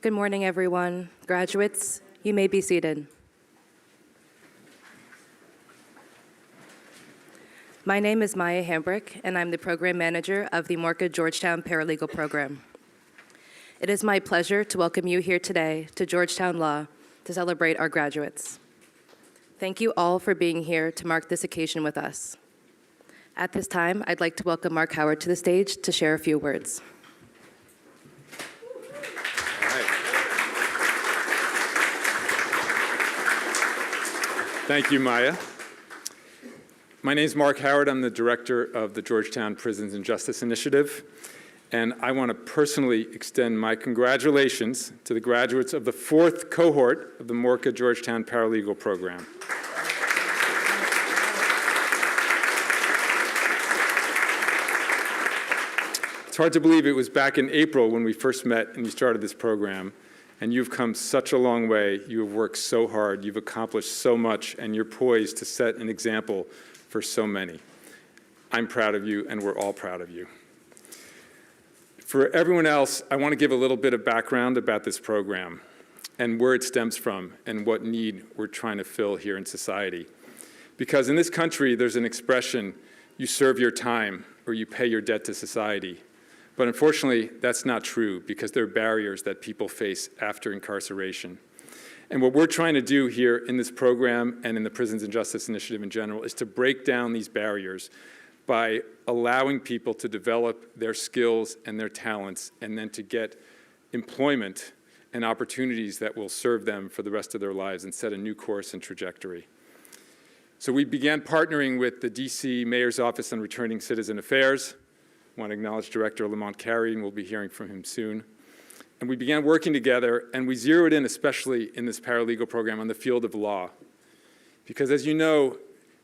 Good morning, everyone. Graduates, you may be seated. My name is Maya Hambrick, and I'm the Program Manager of the MORCA-Georgetown Paralegal Program. It is my pleasure to welcome you here today to Georgetown Law to celebrate our graduates. Thank you all for being here to mark this occasion with us. At this time, I'd like to welcome Mark Howard to the stage to share a few words. Thank you, Maya. My name is Mark Howard. I'm the director of the Georgetown Prisons and Justice Initiative, and I want to personally extend my congratulations to the graduates of the 4th cohort of the MORCA-Georgetown Paralegal Program. It's hard to believe it was back in April when we first met and you started this program. And you've come such a long way. You have worked so hard. You've accomplished so much, and you're poised to set an example for so many. I'm proud of you, and we're all proud of you. For everyone else, I want to give a little bit of background about this program and where it stems from and what need we're trying to fill here in society. Because in this country, there's an expression, you serve your time or you pay your debt to society. But unfortunately, that's not true because there are barriers that people face after incarceration. And what we're trying to do here in this program and in the Prisons and Justice Initiative in general is to break down these barriers by allowing people to develop their skills and their talents and then to get employment and opportunities that will serve them for the rest of their lives and set a new course and trajectory. So we began partnering with the DC Mayor's Office on Returning Citizen Affairs. I want to acknowledge Director Lamont Carey, and we'll be hearing from him soon. And we began working together, and we zeroed in, especially in this paralegal program, on the field of law. Because as you know,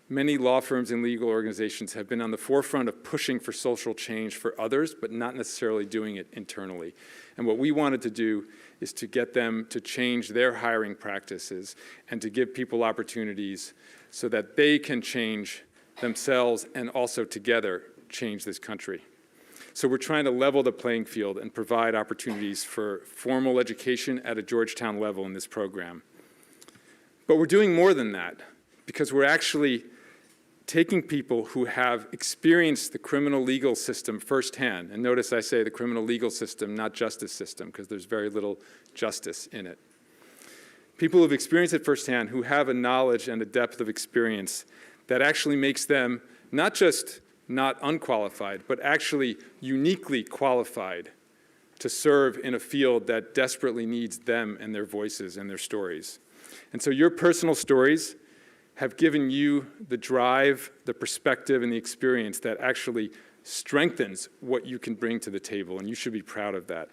many law firms and legal organizations have been on the forefront of pushing for social change for others, but not necessarily doing it internally. And what we wanted to do is to get them to change their hiring practices and to give people opportunities so that they can change themselves and also together change this country. So we're trying to level the playing field and provide opportunities for formal education at a Georgetown level in this program. But we're doing more than that because we're actually taking people who have experienced the criminal legal system firsthand. And notice I say the criminal legal system, not justice system, because there's very little justice in it. People who've experienced it firsthand, who have a knowledge and a depth of experience that actually makes them not just not unqualified, but actually uniquely qualified to serve in a field that desperately needs them and their voices and their stories. And so your personal stories have given you the drive, the perspective, and the experience that actually strengthens what you can bring to the table, and you should be proud of that.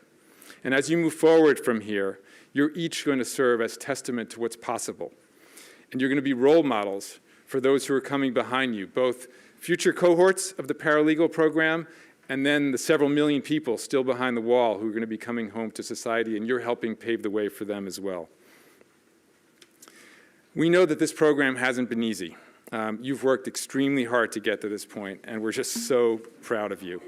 And as you move forward from here, you're each going to serve as testament to what's possible. And you're going to be role models for those who are coming behind you, both future cohorts of the paralegal program, and then the several million people still behind the wall who are going to be coming home to society, and you're helping pave the way for them as well. We know that this program hasn't been easy. You've worked extremely hard to get to this point, and we're just so proud of you.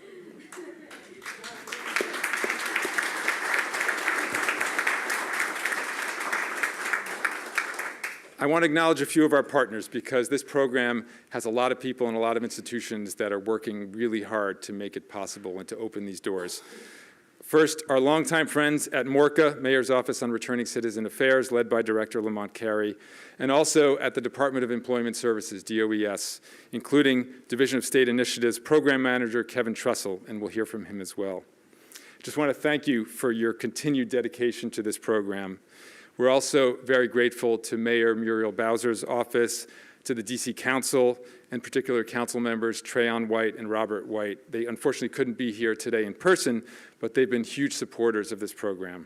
I want to acknowledge a few of our partners because this program has a lot of people and a lot of institutions that are working really hard to make it possible and to open these doors. First, our longtime friends at MORCA, Mayor's Office on Returning Citizen Affairs, led by Director Lamont Carey, and also at the Department of Employment Services, DOES, including Division of State Initiatives Program Manager Kevin Trussell, and we'll hear from him as well. Just want to thank you for your continued dedication to this program. We're also very grateful to Mayor Muriel Bowser's office, to the DC Council, and particular council members Trayon White and Robert White. They unfortunately couldn't be here today in person, but they've been huge supporters of this program.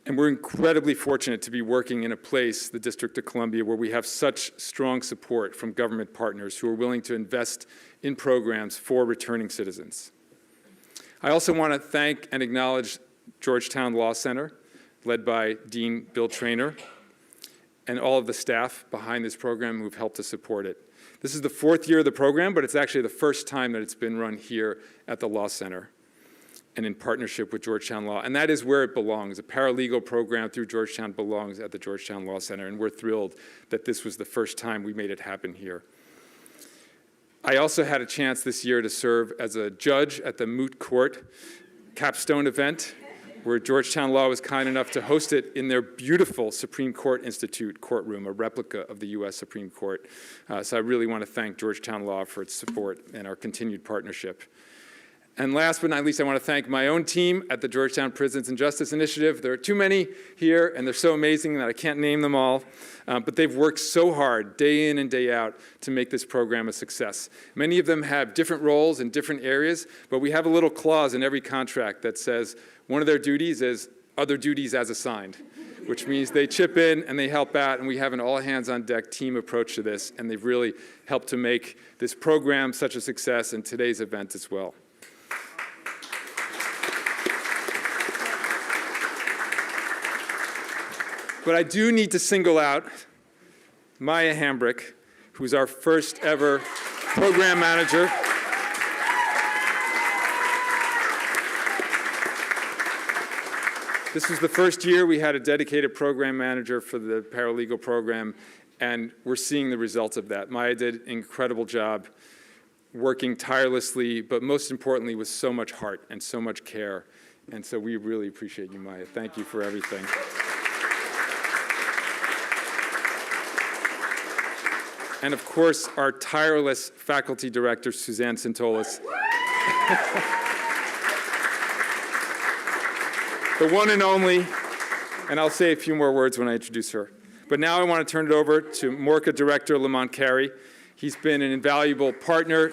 And we're incredibly fortunate to be working in a place, the District of Columbia, where we have such strong support from government partners who are willing to invest in programs for returning citizens. I also want to thank and acknowledge Georgetown Law Center, led by Dean Bill Traynor, and all of the staff behind this program who've helped to support it. This is the 4th year of the program, but it's actually the first time that it's been run here at the Law Center. and in partnership with Georgetown Law. And that is where it belongs. A paralegal program through Georgetown belongs at the Georgetown Law Center, and we're thrilled that this was the first time we made it happen here. I also had a chance this year to serve as a judge at the Moot Court capstone event, where Georgetown Law was kind enough to host it in their beautiful Supreme Court Institute courtroom, a replica of the U.S. Supreme Court. So I really want to thank Georgetown Law for its support and our continued partnership. And last but not least, I want to thank my own team at the Georgetown Prisons and Justice Initiative. There are too many here, and they're so amazing that I can't name them all. But they've worked so hard, day in and day out, to make this program a success. Many of them have different roles in different areas, but we have a little clause in every contract that says one of their duties is other duties as assigned, which means they chip in and they help out, and we have an all-hands-on-deck team approach to this, and they've really helped to make this program such a success and today's event as well. But I do need to single out Maya Hambrick, who's our first ever program manager. This was the first year we had a dedicated program manager for the paralegal program, and we're seeing the results of that. Maya did an incredible job working tirelessly, but most importantly with so much heart and so much care. And so we really appreciate you, Maya. Thank you for everything. And of course, our tireless faculty director, Suzanne Santolis. The one and only, and I'll say a few more words when I introduce her. But now I want to turn it over to MORCA Director Lamont Carey. He's been an invaluable partner.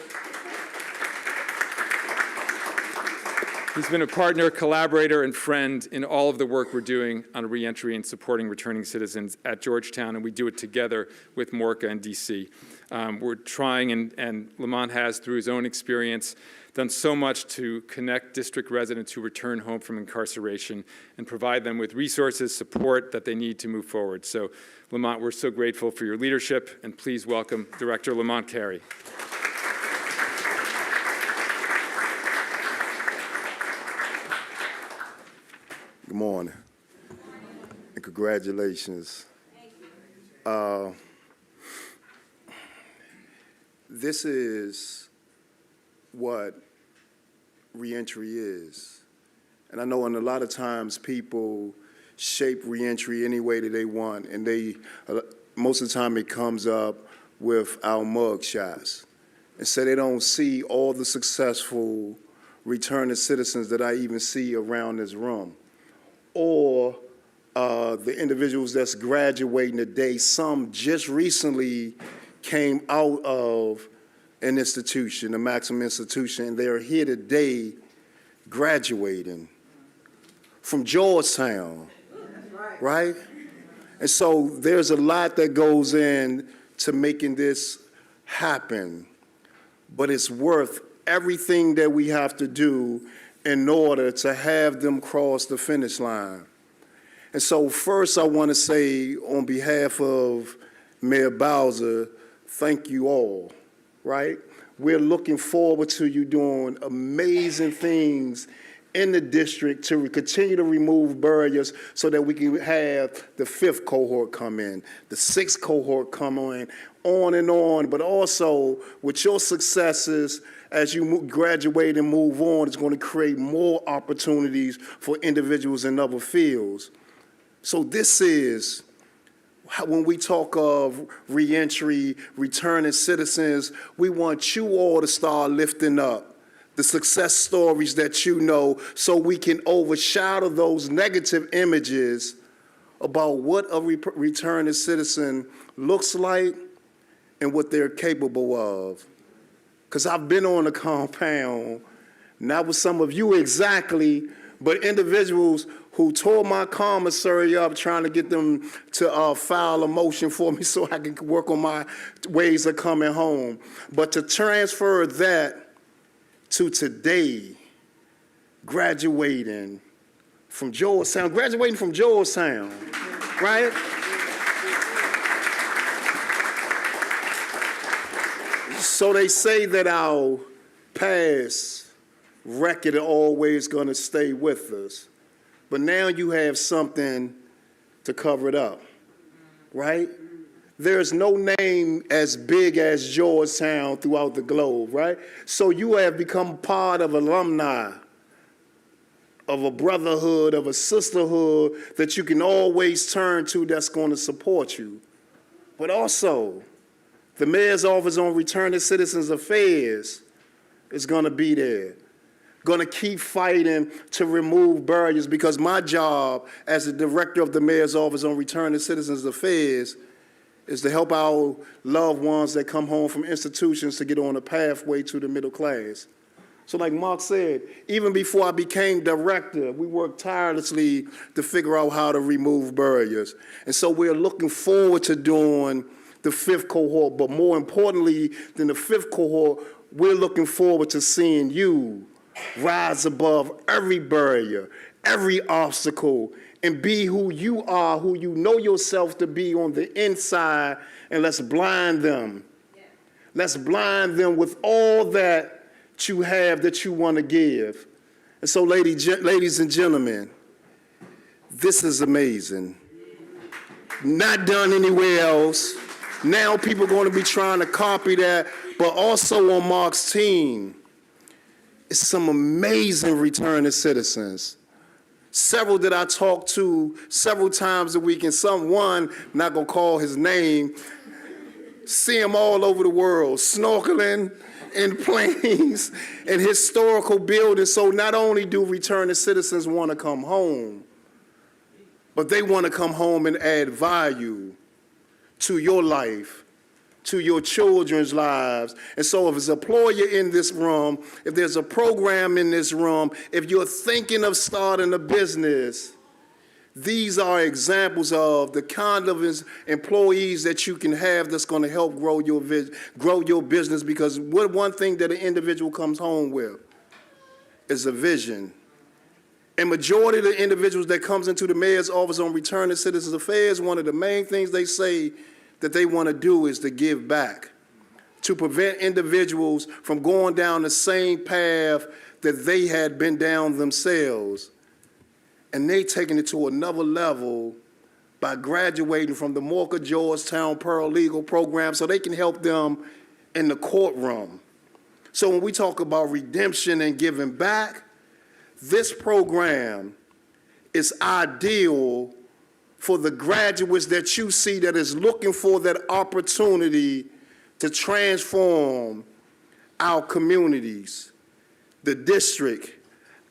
He's been a partner, collaborator, and friend in all of the work we're doing on reentry and supporting returning citizens at Georgetown, and we do it together with MORCA and DC. We're trying, and Lamont has, through his own experience, done so much to connect district residents who return home from incarceration and provide them with resources, support that they need to move forward. So, Lamont, we're so grateful for your leadership, and please welcome Director Lamont Carey. Good morning, and congratulations. This is what reentry is. And I know a lot of times people shape reentry any way that they want, and most of the time it comes up with our mug shots. And so they don't see all the successful returning citizens that I even see around this room, or the individuals that's graduating today. Some just recently came out of an institution, a maximum institution, and they're here today graduating from Georgetown, right? And so there's a lot that goes in to making this happen, but it's worth everything that we have to do in order to have them cross the finish line. And so first I want to say, on behalf of Mayor Bowser, thank you all, right? We're looking forward to you doing amazing things in the district to continue to remove barriers so that we can have the 5th cohort come in, the 6th cohort come in, on and on, but also with your successes as you graduate and move on, it's going to create more opportunities for individuals in other fields. So this is, when we talk of reentry, returning citizens, we want you all to start lifting up the success stories that you know so we can overshadow those negative images about what a returning citizen looks like and what they're capable of. Because I've been on the compound, not with some of you exactly, but individuals who tore my commissary up trying to get them to file a motion for me so I can work on my ways of coming home. But to transfer that to today, graduating from Georgetown, right? So they say that our past record is always going to stay with us. But now you have something to cover it up, right? There's no name as big as Georgetown throughout the globe, right? So you have become part of alumni, of a brotherhood, of a sisterhood that you can always turn to that's going to support you. But also, the Mayor's Office on Returning Citizens Affairs is going to be there, going to keep fighting to remove barriers, because my job as the director of the Mayor's Office on Returning Citizens Affairs is to help our loved ones that come home from institutions to get on a pathway to the middle class. So like Mark said, even before I became director, we worked tirelessly to figure out how to remove barriers. And so we're looking forward to doing the 5th cohort, but more importantly than the 5th cohort, we're looking forward to seeing you rise above every barrier, every obstacle, and be who you are, who you know yourself to be on the inside, and let's blind them. Yeah. Let's blind them with all that you have that you want to give. And so, ladies and gentlemen, this is amazing. Not done anywhere else. Now people are going to be trying to copy that, but also on Mark's team, it's some amazing returning citizens. Several that I talk to several times a week, and someone, I'm not going to call his name, see him all over the world, snorkeling in planes and historical buildings. So not only do returning citizens want to come home, but they want to come home and add value to your life, to your children's lives. And so if there's an employer in this room, if there's a program in this room, if you're thinking of starting a business, these are examples of the kind of employees that you can have that's going to help grow your business, because one thing that an individual comes home with is a vision. And majority of the individuals that comes into the Mayor's Office on Returning Citizens Affairs, one of the main things they say that they want to do is to give back, to prevent individuals from going down the same path that they had been down themselves. And they taking it to another level by graduating from the MORCA-Georgetown Paralegal Program so they can help them in the courtroom. So when we talk about redemption and giving back, this program is ideal for the graduates that you see that is looking for that opportunity to transform our communities, the district,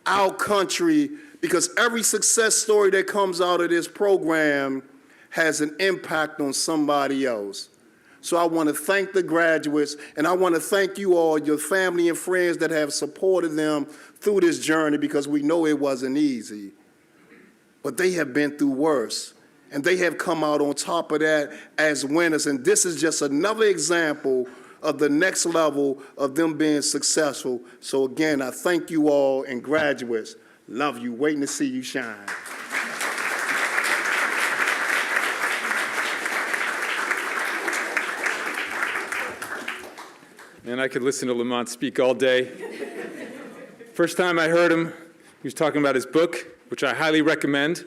our country, because every success story that comes out of this program has an impact on somebody else. So I want to thank the graduates, and I want to thank you all, your family and friends that have supported them through this journey, because we know it wasn't easy. But they have been through worse, and they have come out on top of that as winners. And this is just another example of the next level of them being successful. So again, I thank you all, and graduates, love you, waiting to see you shine. And I could listen to Lamont speak all day. First time I heard him, he was talking about his book, which I highly recommend.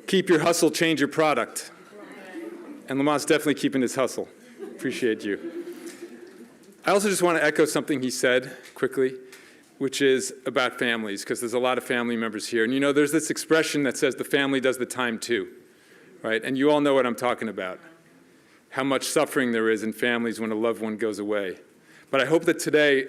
Keep your hustle, change your product. And Lamont's definitely keeping his hustle. Appreciate you. I also just want to echo something he said quickly, which is about families, because there's a lot of family members here. And you know, there's this expression that says the family does the time too, right? And you all know what I'm talking about, how much suffering there is in families when a loved one goes away. But I hope that today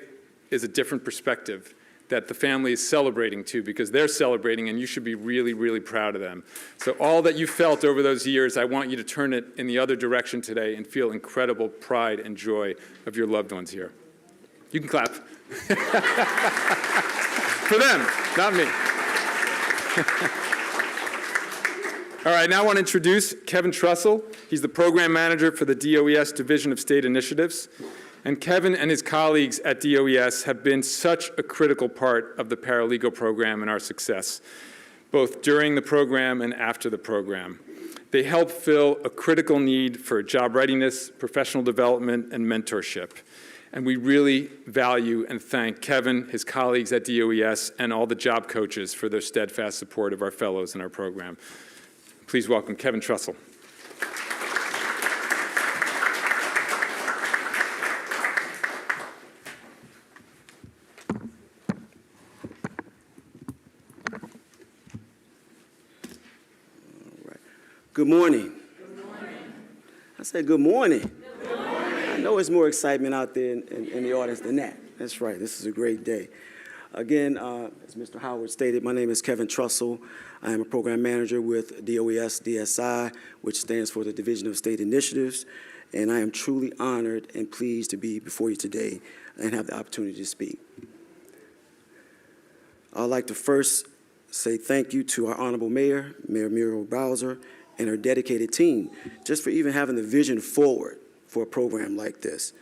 is a different perspective, that the family is celebrating too, because they're celebrating, and you should be really, really proud of them. So all that you felt over those years, I want you to turn it in the other direction today and feel incredible pride and joy of your loved ones here. You can clap. For them, not me. All right, now I want to introduce Kevin Trussell. He's the program manager for the DOES Division of State Initiatives. And Kevin and his colleagues at DOES have been such a critical part of the paralegal program and our success, both during the program and after the program. They help fill a critical need for job readiness, professional development, and mentorship. And we really value and thank Kevin, his colleagues at DOES, and all the job coaches for their steadfast support of our fellows in our program. Please welcome Kevin Trussell. Good morning. Good morning. I said good morning. Good morning. I know it's more excitement out there in the audience than that. That's right. This is a great day. Again, as Mr. Howard stated, my name is Kevin Trussell. I am a program manager with DOES DSI, which stands for the Division of State Initiatives, and I am truly honored and pleased to be before you today and have the opportunity to speak. I'd like to first say thank you to our Honorable Mayor, Mayor Muriel Bowser, and her dedicated team, just for even having the vision forward for a program like this.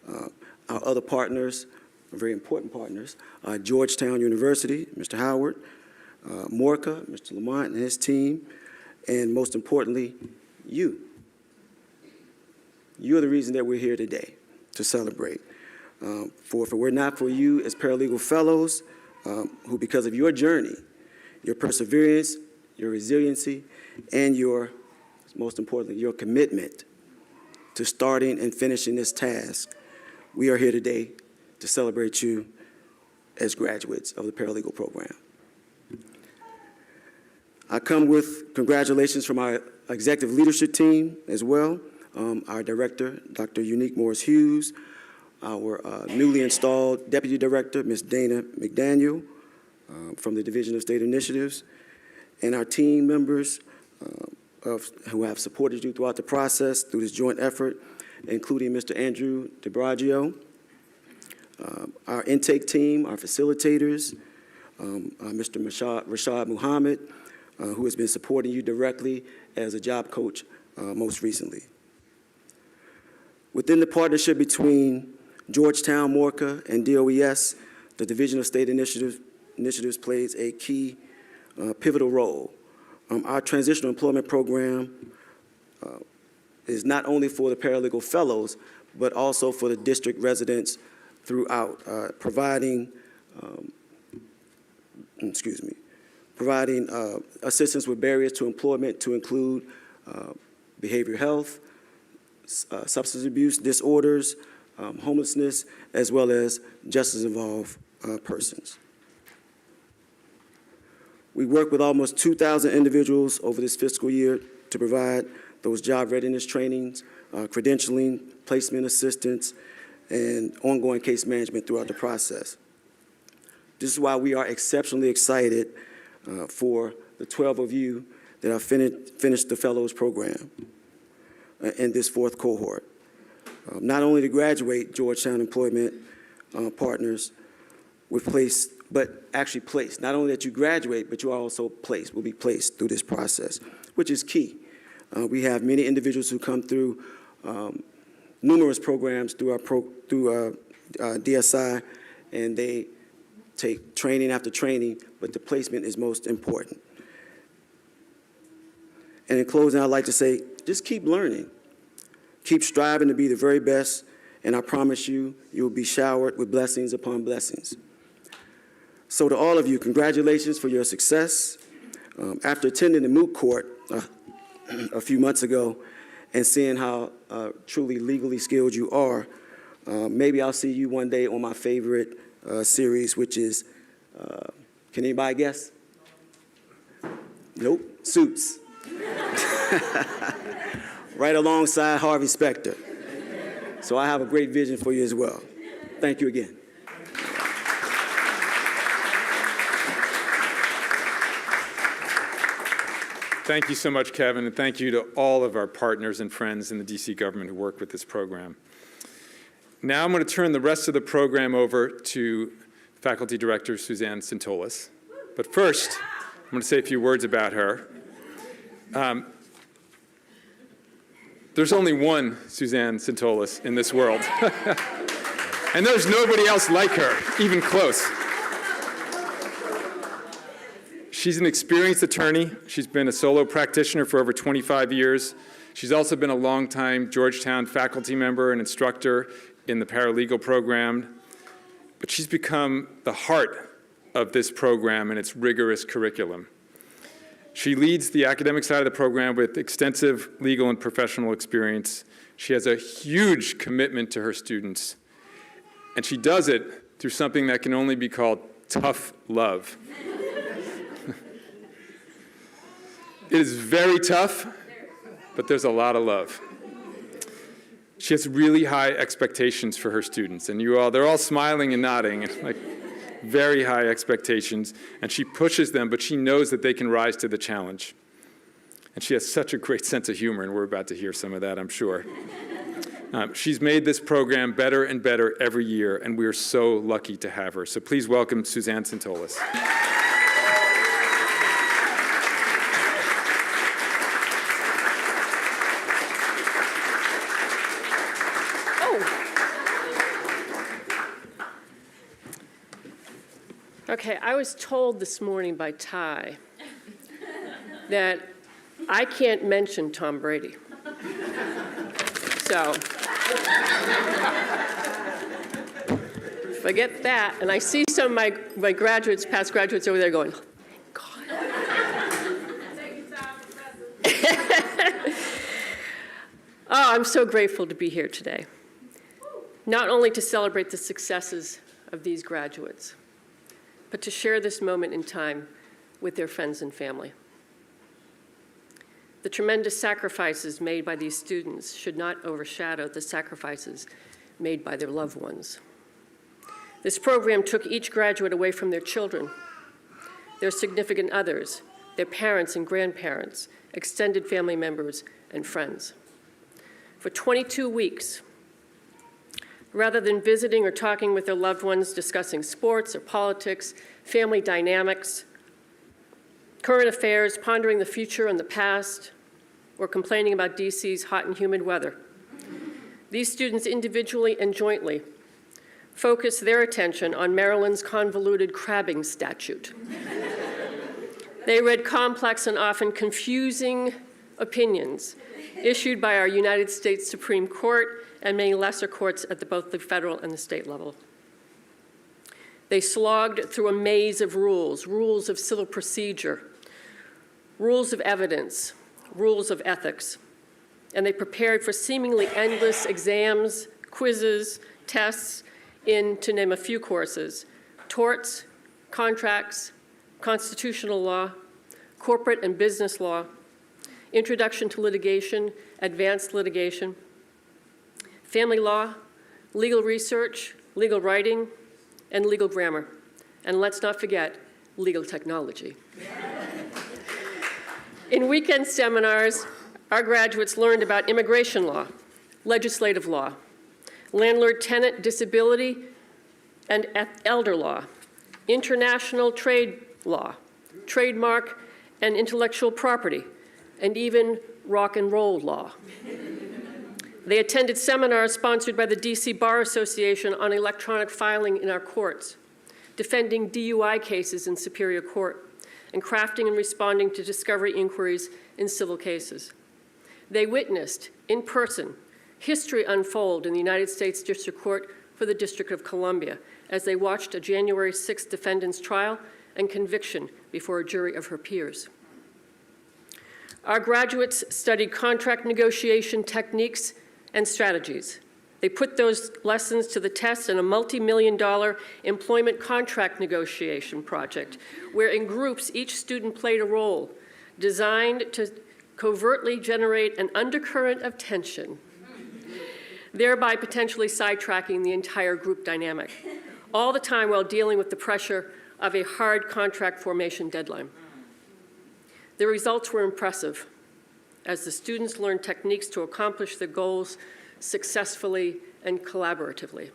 Our other partners, very important partners, Georgetown University, Mr. Howard, MORCA, Mr. Lamont and his team, and most importantly, you. You're the reason that we're here today to celebrate. For if it were not for you as paralegal fellows, who because of your journey, your perseverance, your resiliency, and most importantly, your commitment to starting and finishing this task, we are here today to celebrate you as graduates of the paralegal program. I come with congratulations from our executive leadership team as well, our director, Dr. Unique Morris-Hughes, our newly installed deputy director, Ms. Dana McDaniel, from the Division of State Initiatives, and our team members who have supported you throughout the process through this joint effort, including Mr. Andrew DeBragio, our intake team, our facilitators, Mr. Rashad Muhammad, who has been supporting you directly as a job coach most recently. Within the partnership between Georgetown, MORCA, and DOES, the Division of State Initiatives plays a key pivotal role. Our transitional employment program is not only for the paralegal fellows, but also for the district residents throughout, providing assistance with barriers to employment to include behavioral health, substance abuse disorders, homelessness, as well as justice-involved persons. We work with almost 2,000 individuals over this fiscal year to provide those job readiness trainings, credentialing, placement assistance, and ongoing case management throughout the process. This is why we are exceptionally excited for the 12 of you that have finished the Fellows Program in this fourth cohort. Not only to graduate Georgetown Employment Partners with placed, but actually placed. Not only that you graduate, but you are also placed, will be placed through this process, which is key. We have many individuals who come through numerous programs through DSI, and they take training after training, but the placement is most important. And in closing, I'd like to say, just keep learning. Keep striving to be the very best, and I promise you, you'll be showered with blessings upon blessings. So to all of you, congratulations for your success. After attending the moot court a few months ago and seeing how truly legally skilled you are, maybe I'll see you one day on my favorite series, which is, can anybody guess? Nope, Suits. Right alongside Harvey Specter. So I have a great vision for you as well. Thank you again. Thank you so much, Kevin, and thank you to all of our partners and friends in the DC government who work with this program. Now I'm going to turn the rest of the program over to Faculty Director Suzanne Sintolis. But first, I'm going to say a few words about her. There's only one Suzanne Sintolis in this world. And there's nobody else like her, even close. She's an experienced attorney. She's been a solo practitioner for over 25 years. She's also been a longtime Georgetown faculty member and instructor in the paralegal program, but she's become the heart of this program and its rigorous curriculum. She leads the academic side of the program with extensive legal and professional experience. She has a huge commitment to her students, and she does it through something that can only be called tough love. It is very tough, but there's a lot of love. She has really high expectations for her students, and they're all smiling and nodding, like very high expectations, and she pushes them, but she knows that they can rise to the challenge. And she has such a great sense of humor, and we're about to hear some of that, I'm sure. She's made this program better and better every year, and we are so lucky to have her. So please welcome Suzanne Santolis. Okay, I was told this morning by Ty that I can't mention Tom Brady. So, forget that. And I see some of my graduates, past graduates over there going, oh, thank God. Oh, I'm so grateful to be here today. Not only to celebrate the successes of these graduates, but to share this moment in time with their friends and family. The tremendous sacrifices made by these students should not overshadow the sacrifices made by their loved ones. This program took each graduate away from their children, their significant others, their parents and grandparents, extended family members, and friends. For 22 weeks, rather than visiting or talking with their loved ones, discussing sports or politics, family dynamics, current affairs, pondering the future and the past, or complaining about DC's hot and humid weather, these students individually and jointly focused their attention on Maryland's convoluted crabbing statute. They read complex and often confusing opinions issued by our United States Supreme Court and many lesser courts at both the federal and the state level. They slogged through a maze of rules, rules of civil procedure, rules of evidence, rules of ethics, and they prepared for seemingly endless exams, quizzes, tests in, to name a few courses, torts, contracts, constitutional law, corporate and business law, introduction to litigation, advanced litigation, family law, legal research, legal writing, and legal grammar. And let's not forget legal technology. In weekend seminars, our graduates learned about immigration law, legislative law, landlord-tenant disability and elder law, international trade law, trademark and intellectual property, and even rock and roll law. They attended seminars sponsored by the DC Bar Association on electronic filing in our courts, defending DUI cases in Superior Court, and crafting and responding to discovery inquiries in civil cases. They witnessed, in person, history unfold in the United States District Court for the District of Columbia as they watched a January 6th defendant's trial and conviction before a jury of her peers. Our graduates studied contract negotiation techniques and strategies. They put those lessons to the test in a multi-million-dollar employment contract negotiation project, where in groups each student played a role designed to covertly generate an undercurrent of tension, thereby potentially sidetracking the entire group dynamic, all the time while dealing with the pressure of a hard contract formation deadline. The results were impressive, as the students learned techniques to accomplish their goals successfully and collaboratively.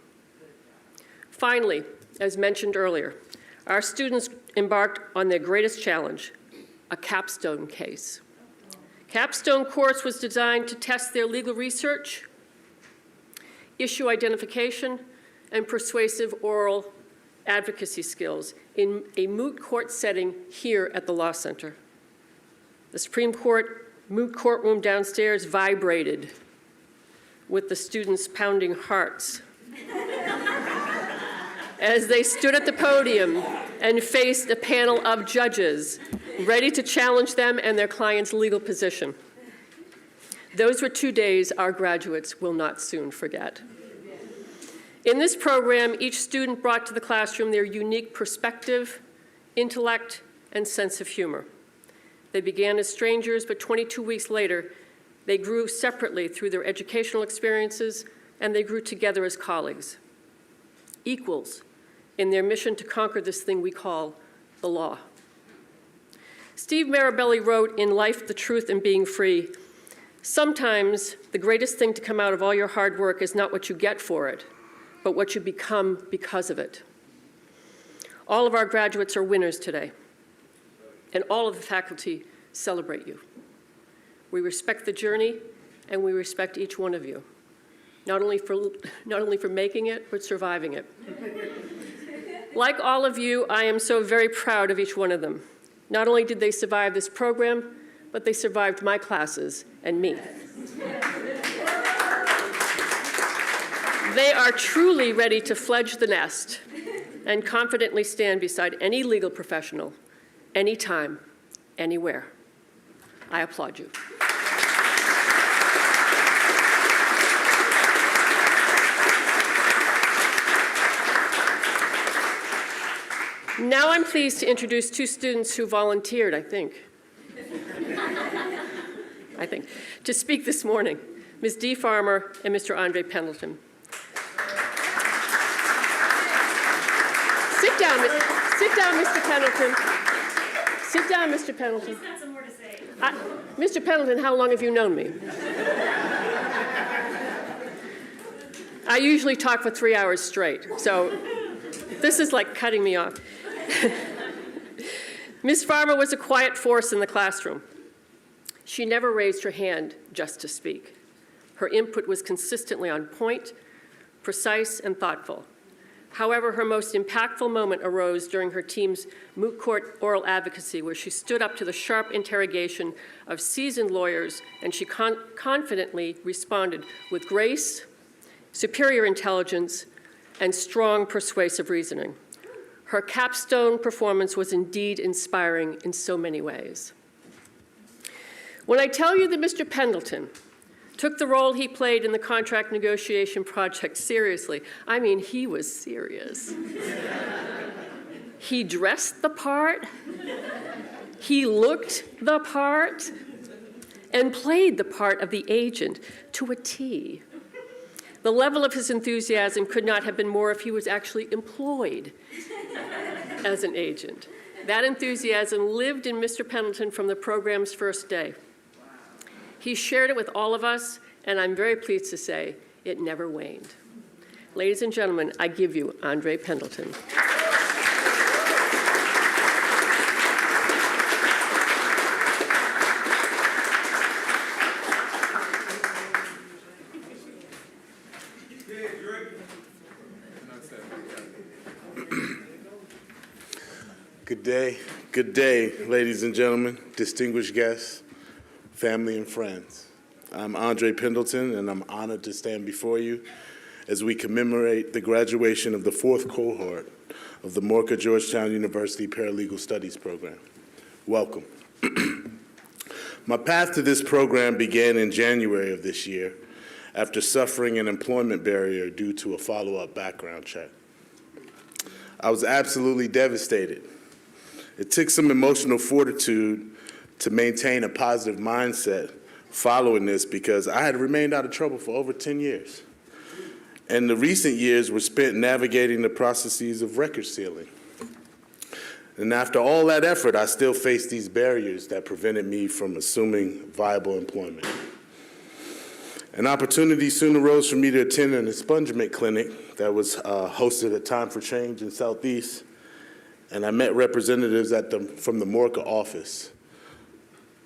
Finally, as mentioned earlier, our students embarked on their greatest challenge, a capstone case. Capstone course was designed to test their legal research, issue identification, and persuasive oral advocacy skills in a moot court setting here at the Law Center. The Supreme Court moot courtroom downstairs vibrated with the students' pounding hearts as they stood at the podium and faced a panel of judges ready to challenge them and their client's legal position. Those were 2 days our graduates will not soon forget. In this program, each student brought to the classroom their unique perspective, intellect, and sense of humor. They began as strangers, but 22 weeks later, they grew separately through their educational experiences, and they grew together as colleagues, equals in their mission to conquer this thing we call the law. Steve Marabelli wrote in Life, the Truth, and Being Free, "Sometimes the greatest thing to come out of all your hard work is not what you get for it, but what you become because of it." All of our graduates are winners today, and all of the faculty celebrate you. We respect the journey, and we respect each one of you, not only for making it, but surviving it. Like all of you, I am so very proud of each one of them. Not only did they survive this program, but they survived my classes and me. They are truly ready to fledge the nest and confidently stand beside any legal professional, anytime, anywhere. I applaud you. Now I'm pleased to introduce 2 students who volunteered, I think, to speak this morning, Ms. Dee Farmer and Mr. Andre Pendleton. Sit down, Mr. Pendleton. Sit down, Mr. Pendleton. He's got some more to say. Mr. Pendleton, how long have you known me? I usually talk for 3 hours straight, so this is like cutting me off. Ms. Farmer was a quiet force in the classroom. She never raised her hand just to speak. Her input was consistently on point, precise, and thoughtful. However, her most impactful moment arose during her team's moot court oral advocacy, where she stood up to the sharp interrogation of seasoned lawyers, and she confidently responded with grace, superior intelligence, and strong persuasive reasoning. Her capstone performance was indeed inspiring in so many ways. When I tell you that Mr. Pendleton took the role he played in the contract negotiation project seriously, I mean, he was serious. He dressed the part, he looked the part, and played the part of the agent to a T. The level of his enthusiasm could not have been more if he was actually employed as an agent. That enthusiasm lived in Mr. Pendleton from the program's first day. He shared it with all of us, and I'm very pleased to say it never waned. Ladies and gentlemen, I give you Andre Pendleton. Good day, ladies and gentlemen, distinguished guests, family and friends. I'm Andre Pendleton, and I'm honored to stand before you as we commemorate the graduation of the 4th cohort of the MORCA-Georgetown University Paralegal Studies program. Welcome. My path to this program began in January of this year after suffering an employment barrier due to a follow-up background check. I was absolutely devastated. It took some emotional fortitude to maintain a positive mindset following this because I had remained out of trouble for over 10 years. And the recent years were spent navigating the processes of record sealing. And after all that effort, I still faced these barriers that prevented me from assuming viable employment. An opportunity soon arose for me to attend an expungement clinic that was hosted at Time for Change in Southeast, and I met representatives from the MORCA office.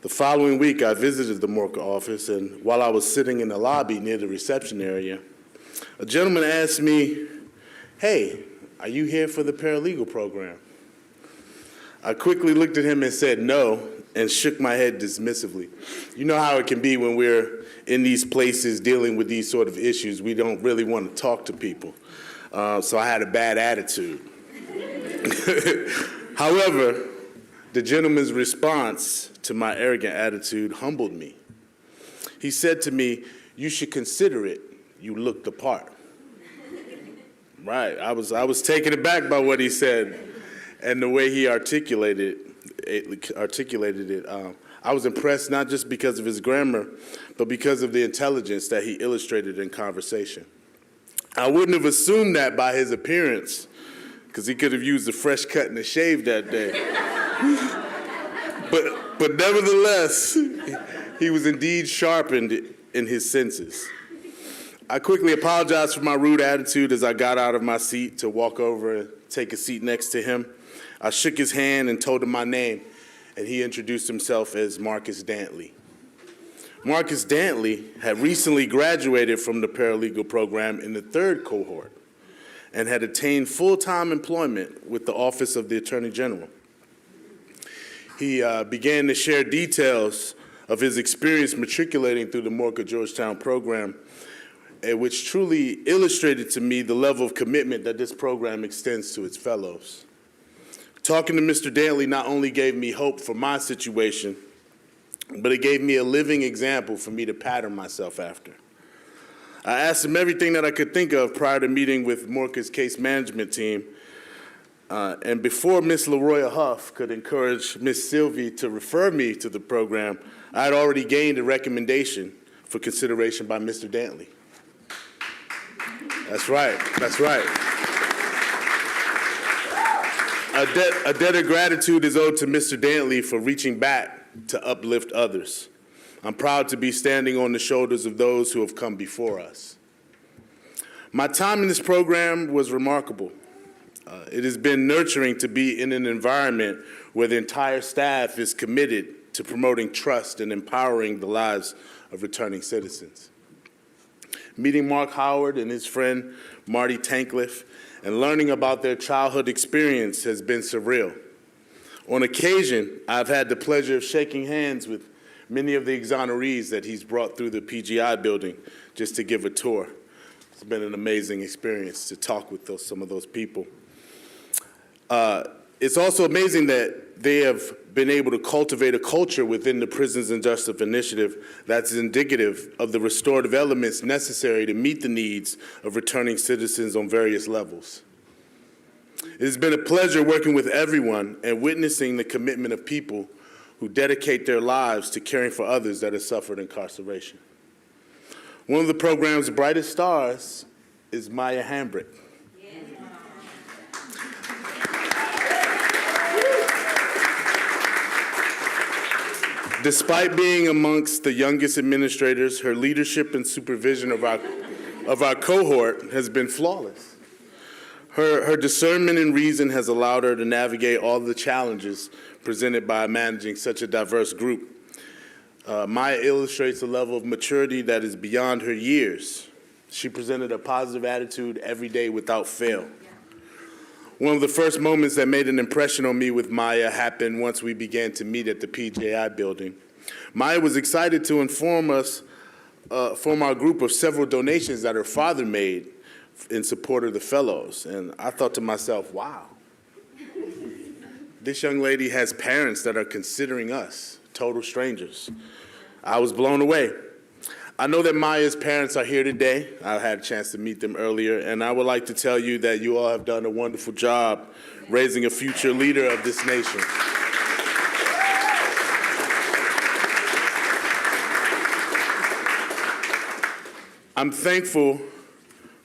The following week, I visited the MORCA office, and while I was sitting in the lobby near the reception area, a gentleman asked me, "Hey, are you here for the paralegal program?" I quickly looked at him and said no, and shook my head dismissively. You know how it can be when we're in these places dealing with these sort of issues. We don't really want to talk to people. So I had a bad attitude. However, the gentleman's response to my arrogant attitude humbled me. He said to me, "You should consider it. You look the part." Right, I was taken aback by what he said and the way he articulated it. I was impressed not just because of his grammar, but because of the intelligence that he illustrated in conversation. I wouldn't have assumed that by his appearance, because he could have used a fresh cut and a shave that day. But nevertheless, he was indeed sharpened in his senses. I quickly apologized for my rude attitude as I got out of my seat to walk over and take a seat next to him. I shook his hand and told him my name, and he introduced himself as Marcus Dantley. Marcus Dantley had recently graduated from the paralegal program in the 3rd cohort and had attained full-time employment with the Office of the Attorney General. He began to share details of his experience matriculating through the MORCA-Georgetown program, which truly illustrated to me the level of commitment that this program extends to its fellows. Talking to Mr. Dantley not only gave me hope for my situation, but it gave me a living example for me to pattern myself after. I asked him everything that I could think of prior to meeting with MORCA's case management team, and before Ms. LaRoya Huff could encourage Ms. Sylvie to refer me to the program, I had already gained a recommendation for consideration by Mr. Dantley. That's right, that's right. A debt of gratitude is owed to Mr. Dantley for reaching back to uplift others. I'm proud to be standing on the shoulders of those who have come before us. My time in this program was remarkable. It has been nurturing to be in an environment where the entire staff is committed to promoting trust and empowering the lives of returning citizens. Meeting Mark Howard and his friend Marty Tankliff and learning about their childhood experience has been surreal. On occasion, I've had the pleasure of shaking hands with many of the exonerees that he's brought through the PGI building just to give a tour. It's been an amazing experience to talk with some of those people. It's also amazing that they have been able to cultivate a culture within the Prisons and Justice Initiative that's indicative of the restorative elements necessary to meet the needs of returning citizens on various levels. It has been a pleasure working with everyone and witnessing the commitment of people who dedicate their lives to caring for others that have suffered incarceration. One of the program's brightest stars is Maya Hambrick. Despite being amongst the youngest administrators, her leadership and supervision of our cohort has been flawless. Her discernment and reason has allowed her to navigate all the challenges presented by managing such a diverse group. Maya illustrates a level of maturity that is beyond her years. She presented a positive attitude every day without fail. One of the first moments that made an impression on me with Maya happened once we began to meet at the PJI building. Maya was excited to inform our group of several donations that her father made in support of the fellows. And I thought to myself, wow, this young lady has parents that are considering us total strangers. I was blown away. I know that Maya's parents are here today. I had a chance to meet them earlier, and I would like to tell you that you all have done a wonderful job raising a future leader of this nation. I'm thankful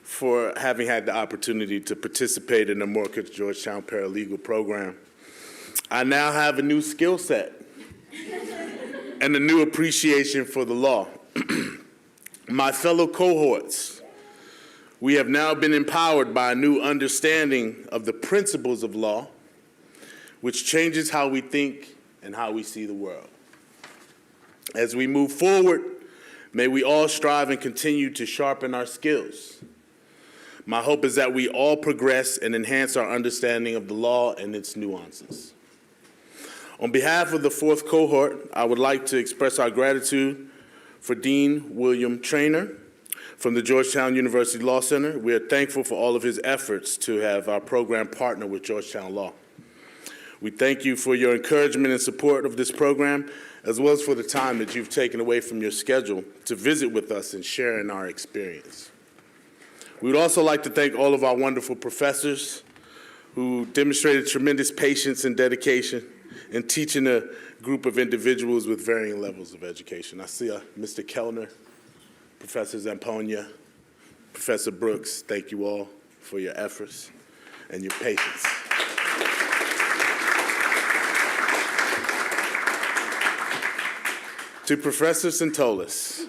for having had the opportunity to participate in the MORCA-Georgetown Paralegal Program. I now have a new skill set and a new appreciation for the law. My fellow cohorts, we have now been empowered by a new understanding of the principles of law, which changes how we think and how we see the world. As we move forward, may we all strive and continue to sharpen our skills. My hope is that we all progress and enhance our understanding of the law and its nuances. On behalf of the fourth cohort, I would like to express our gratitude for Dean William Traynor from the Georgetown University Law Center. We are thankful for all of his efforts to have our program partner with Georgetown Law. We thank you for your encouragement and support of this program, as well as for the time that you've taken away from your schedule to visit with us and share in our experience. We would also like to thank all of our wonderful professors who demonstrated tremendous patience and dedication in teaching a group of individuals with varying levels of education. I see Mr. Kellner, Professor Zamponia, Professor Brooks, thank you all for your efforts and your patience. To Professor Santolis,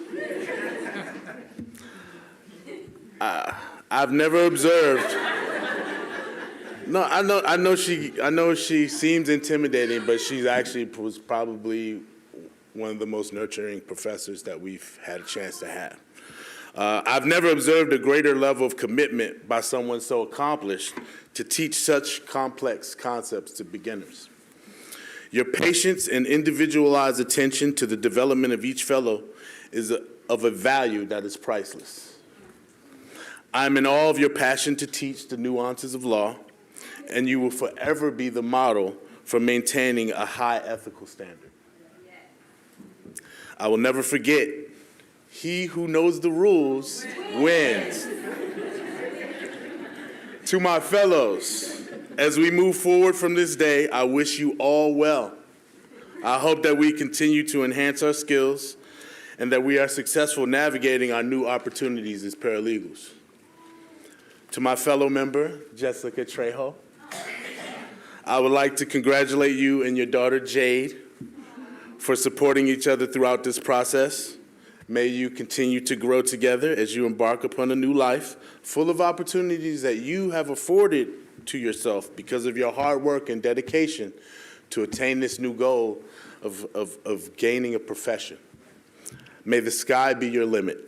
I've never observed. No, I know she seems intimidating, but she's actually was probably one of the most nurturing professors that we've had a chance to have. I've never observed a greater level of commitment by someone so accomplished to teach such complex concepts to beginners. Your patience and individualized attention to the development of each fellow is of a value that is priceless. I'm in awe of your passion to teach the nuances of law, and you will forever be the model for maintaining a high ethical standard. I will never forget, he who knows the rules wins. To my fellows, as we move forward from this day, I wish you all well. I hope that we continue to enhance our skills and that we are successful navigating our new opportunities as paralegals. To my fellow member, Jessica Trejo, I would like to congratulate you and your daughter, Jade, for supporting each other throughout this process. May you continue to grow together as you embark upon a new life full of opportunities that you have afforded to yourself because of your hard work and dedication to attain this new goal of gaining a profession. May the sky be your limit.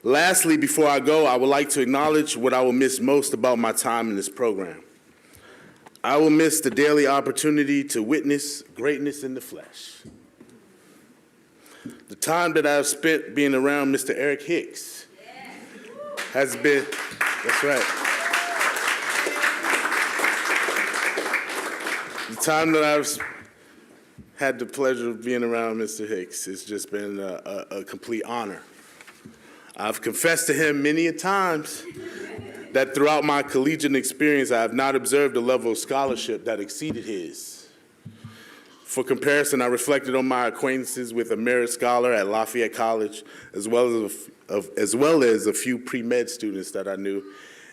Lastly, before I go, I would like to acknowledge what I will miss most about my time in this program. I will miss the daily opportunity to witness greatness in the flesh. The time that I've spent being around Mr. Eric Hicks has been, that's right. The time that I've had the pleasure of being around Mr. Hicks has just been a complete honor. I've confessed to him many a times that throughout my collegiate experience, I have not observed a level of scholarship that exceeded his. For comparison, I reflected on my acquaintances with a merit scholar at Lafayette College, as well as a few pre-med students that I knew,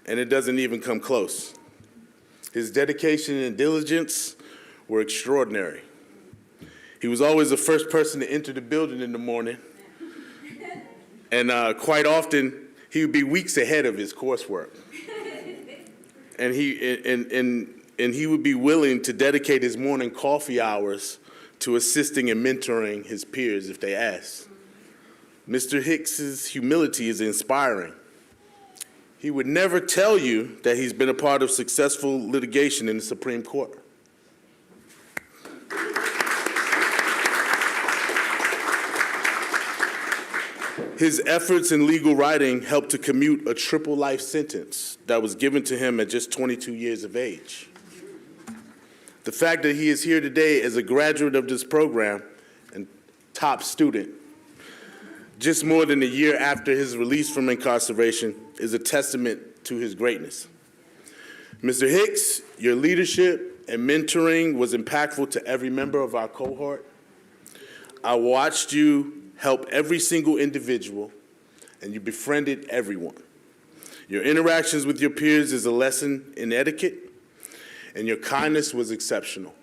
and it doesn't even come close. His dedication and diligence were extraordinary. He was always the first person to enter the building in the morning, and quite often, he would be weeks ahead of his coursework. And he would be willing to dedicate his morning coffee hours to assisting and mentoring his peers if they asked. Mr. Hicks's humility is inspiring. He would never tell you that he's been a part of successful litigation in the Supreme Court. His efforts in legal writing helped to commute a triple life sentence that was given to him at just 22 years of age. The fact that he is here today as a graduate of this program and top student, just more than a year after his release from incarceration, is a testament to his greatness. Mr. Hicks, your leadership and mentoring was impactful to every member of our cohort. I watched you help every single individual, and you befriended everyone. Your interactions with your peers is a lesson in etiquette, and your kindness was exceptional.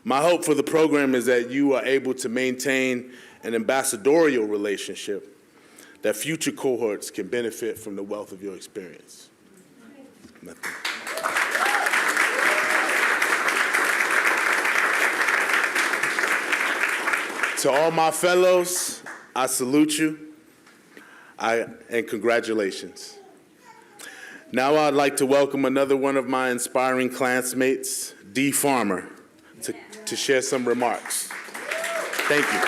My hope for the program is that you are able to maintain an ambassadorial relationship that future cohorts can benefit from the wealth of your experience. Nothing. To all my fellows, I salute you and congratulations. Now I'd like to welcome another one of my inspiring classmates, Dee Farmer, to share some remarks. Thank you.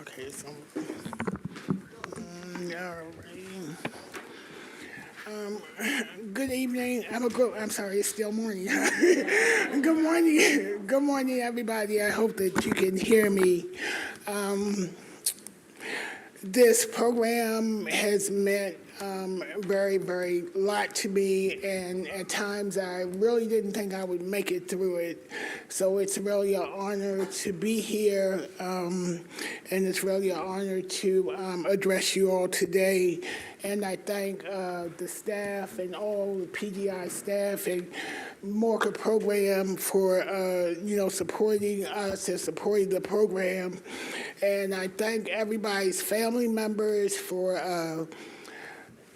Okay, so, all right. Good evening. I'm sorry, it's still morning. Good morning. Good morning, everybody. I hope that you can hear me. This program has meant very, very lot to me, and at times I really didn't think I would make it through it. So it's really an honor to be here, and it's really an honor to address you all today. And I thank the staff and all the PGI staff and MORCA program for, supporting us and supporting the program. And I thank everybody's family members for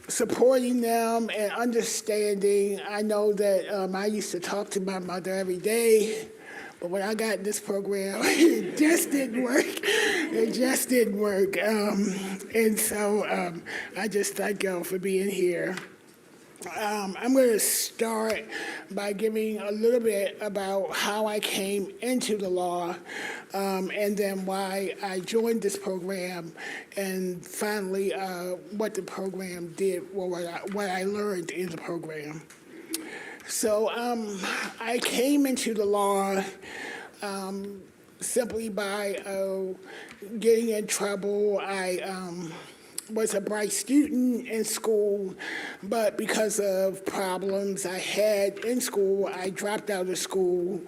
supporting them and understanding. I know that I used to talk to my mother every day, but when I got in this program, it just didn't work. It just didn't work. And so I just thank y'all for being here. I'm going to start by giving a little bit about how I came into the law, and then why I joined this program, and finally what the program did, or what I learned in the program. So I came into the law simply by getting in trouble. I was a bright student in school, but because of problems I had in school, I dropped out of school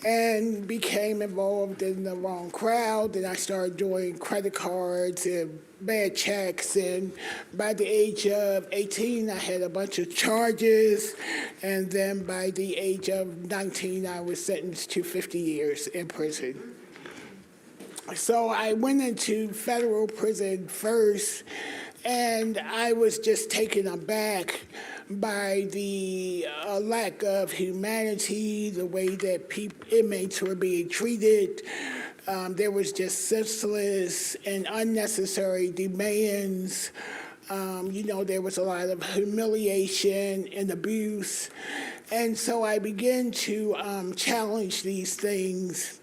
and became involved in the wrong crowd. And I started doing credit cards and bad checks. And by the age of 18, I had a bunch of charges. And then by the age of 19, I was sentenced to 50 years in prison. So I went into federal prison first, and I was just taken aback by the lack of humanity, the way that inmates were being treated. There was just senseless and unnecessary demands. There was a lot of humiliation and abuse. And so I began to challenge these things.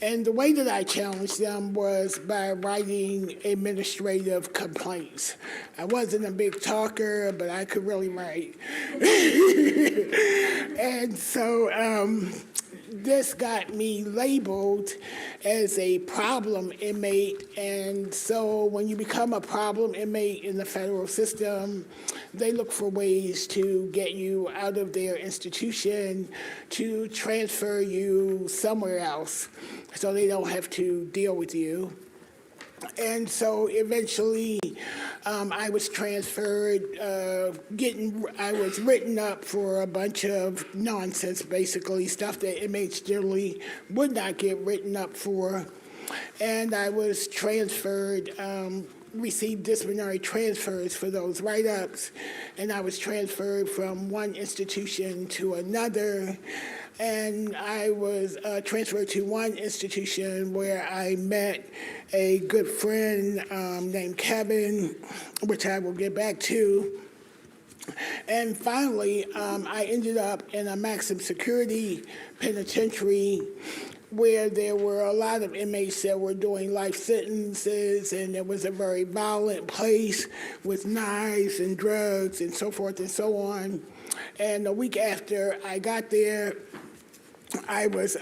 And the way that I challenged them was by writing administrative complaints. I wasn't a big talker, but I could really write. And so this got me labeled as a problem inmate. And so when you become a problem inmate in the federal system, they look for ways to get you out of their institution, to transfer you somewhere else so they don't have to deal with you. And so eventually I was transferred, I was written up for a bunch of nonsense, basically, stuff that inmates generally would not get written up for. And I was transferred, received disciplinary transfers for those write-ups, and I was transferred from one institution to another. And I was transferred to one institution where I met a good friend named Kevin, which I will get back to. And finally, I ended up in a maximum security penitentiary where there were a lot of inmates that were doing life sentences, and it was a very violent place with knives and drugs and so forth and so on. And a week after I got there, I was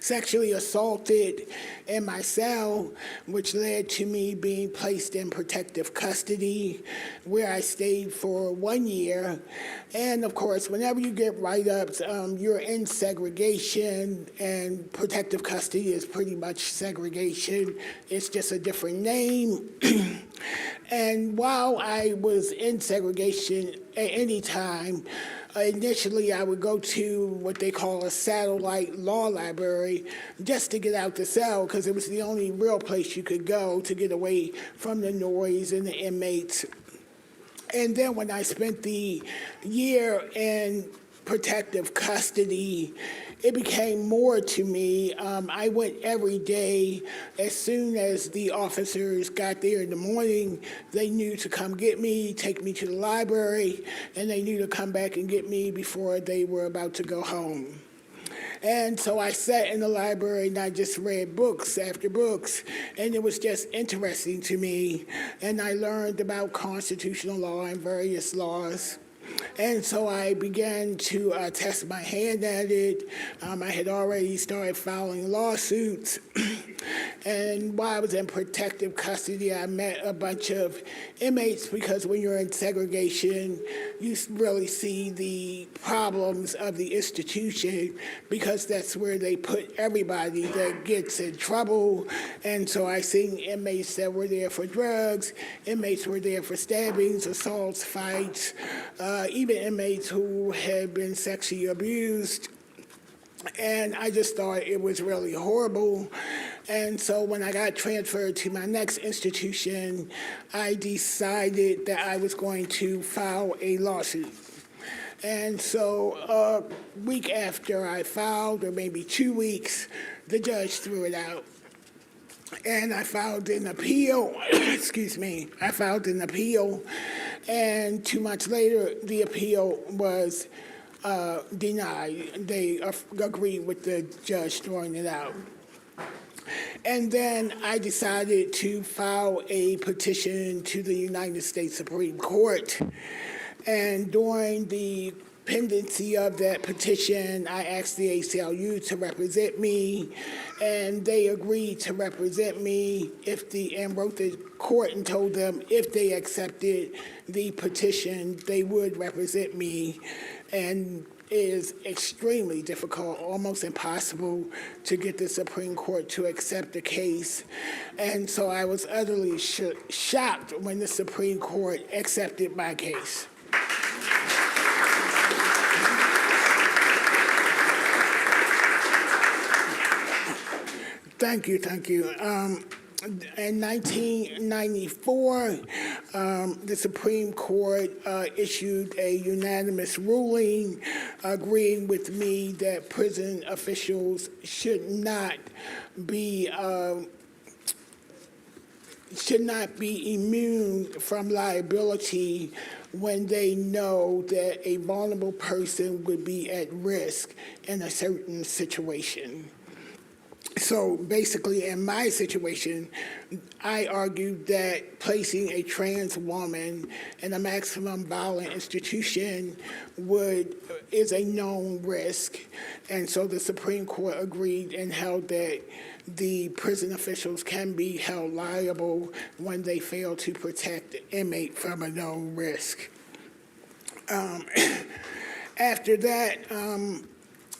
sexually assaulted in my cell, which led to me being placed in protective custody, where I stayed for 1 year. And of course, whenever you get write-ups, you're in segregation, and protective custody is pretty much segregation. It's just a different name. And while I was in segregation at any time, initially I would go to what they call a satellite law library just to get out the cell, because it was the only real place you could go to get away from the noise and the inmates. And then when I spent the year in protective custody, it became more to me. I went every day. As soon as the officers got there in the morning, they knew to come get me, take me to the library, and they knew to come back and get me before they were about to go home. And so I sat in the library and I just read books after books, and it was just interesting to me. And I learned about constitutional law and various laws. And so I began to test my hand at it. I had already started filing lawsuits. And while I was in protective custody, I met a bunch of inmates, because when you're in segregation, you really see the problems of the institution, because that's where they put everybody that gets in trouble. And so I seen inmates that were there for drugs, inmates were there for stabbings, assaults, fights, even inmates who had been sexually abused. And I just thought it was really horrible. And so when I got transferred to my next institution, I decided that I was going to file a lawsuit. And so a week after I filed, or maybe 2 weeks, the judge threw it out. And I filed an appeal, excuse me, I filed an appeal, and 2 months later, the appeal was denied. They agreed with the judge throwing it out. And then I decided to file a petition to the United States Supreme Court. And during the pendency of that petition, I asked the ACLU to represent me, and they agreed to represent me and wrote the court and told them if they accepted the petition, they would represent me. And it is extremely difficult, almost impossible, to get the Supreme Court to accept the case. And so I was utterly shocked when the Supreme Court accepted my case. Thank you. In 1994, the Supreme Court issued a unanimous ruling agreeing with me that prison officials should not be immune from liability when they know that a vulnerable person would be at risk in a certain situation. So basically, in my situation, I argued that placing a trans woman in a maximum violent institution is a known risk. And so the Supreme Court agreed and held that the prison officials can be held liable when they fail to protect the inmate from a known risk. After that,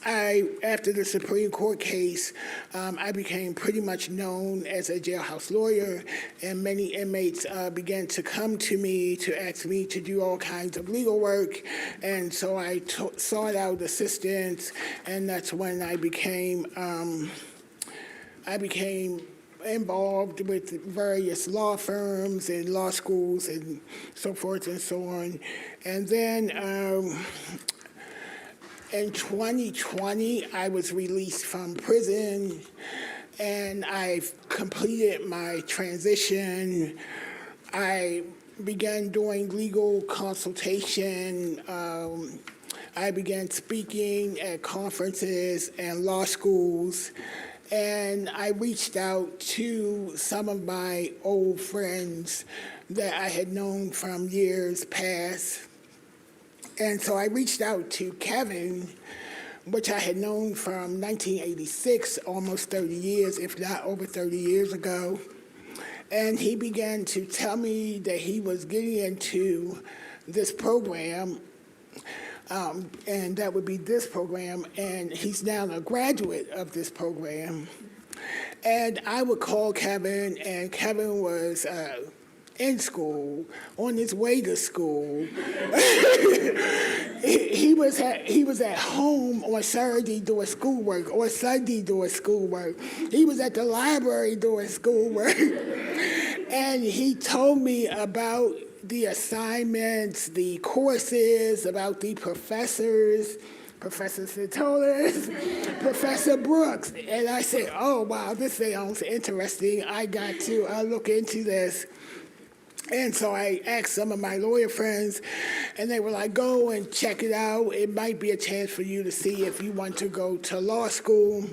after the Supreme Court case, I became pretty much known as a jailhouse lawyer, and many inmates began to come to me to ask me to do all kinds of legal work, and so I sought out assistance, and that's when I became involved with various law firms and law schools and so forth and so on. And then in 2020, I was released from prison, and I've completed my transition. I began doing legal consultation. I began speaking at conferences and law schools, and I reached out to some of my old friends that I had known from years past. And so I reached out to Kevin, which I had known from 1986, almost 30 years, if not over 30 years ago. And he began to tell me that he was getting into this program, and that would be this program, and he's now a graduate of this program. And I would call Kevin, and Kevin was in school, on his way to school. he was at home on Saturday doing schoolwork, or Sunday doing schoolwork. He was at the library doing schoolwork. And he told me about the assignments, the courses, about the professors. Professor Santolis, Professor Brooks. And I said, oh, wow, this sounds interesting. I got to look into this. And so I asked some of my lawyer friends, and they were like, go and check it out. It might be a chance for you to see if you want to go to law school.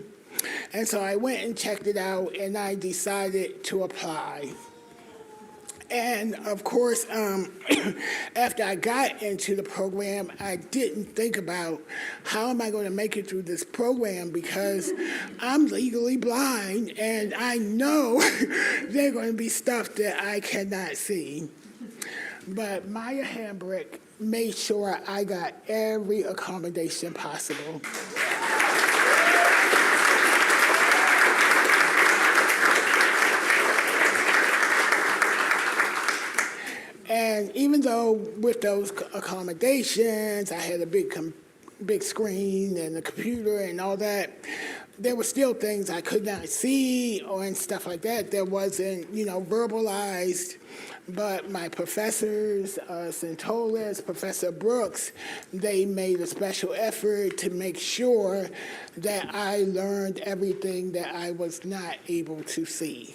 And so I went and checked it out, and I decided to apply. And of course, after I got into the program, I didn't think about how am I going to make it through this program because I'm legally blind and I know there are going to be stuff that I cannot see. But Maya Hambrick made sure I got every accommodation possible. And even though with those accommodations, I had a big screen and a computer and all that, there were still things I could not see and stuff like that that wasn't, verbalized. But my professors, Santolis, Professor Brooks, they made a special effort to make sure that I learned everything that I was not able to see.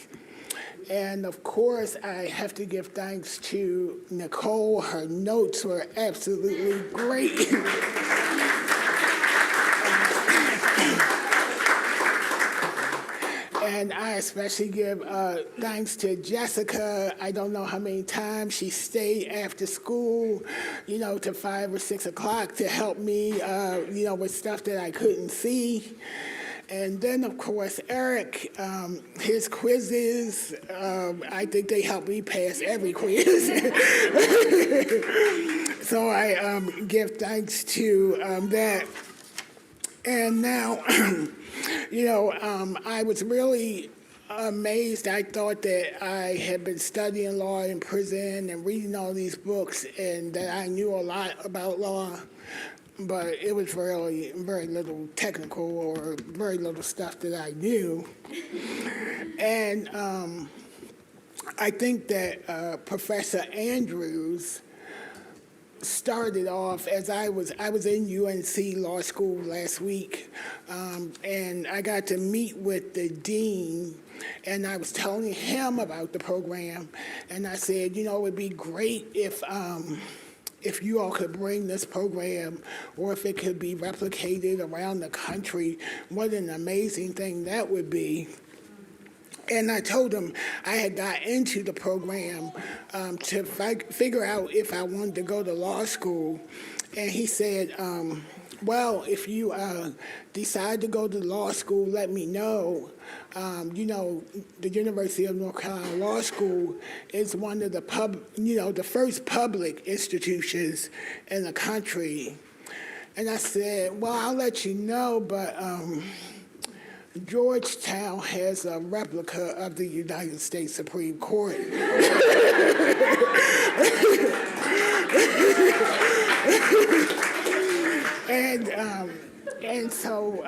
And of course, I have to give thanks to Nicole. Her notes were absolutely great. And I especially give thanks to Jessica. I don't know how many times she stayed after school, to 5 or 6 o'clock to help me, with stuff that I couldn't see. And then, of course, Eric, his quizzes, I think they helped me pass every quiz. So I give thanks to that. And now, I was really amazed. I thought that I had been studying law in prison and reading all these books and that I knew a lot about law. But it was really very little technical or very little stuff that I knew. And I think that Professor Andrews started off as I was in UNC Law School last week, and I got to meet with the dean, and I was telling him about the program, and I said, it would be great if you all could bring this program or if it could be replicated around the country, what an amazing thing that would be. And I told him I had got into the program to figure out if I wanted to go to law school. And he said, well, if you decide to go to law school, let me know. The University of North Carolina Law School is one of the the first public institutions in the country. And I said, well, I'll let you know, but Georgetown has a replica of the United States Supreme Court. And so,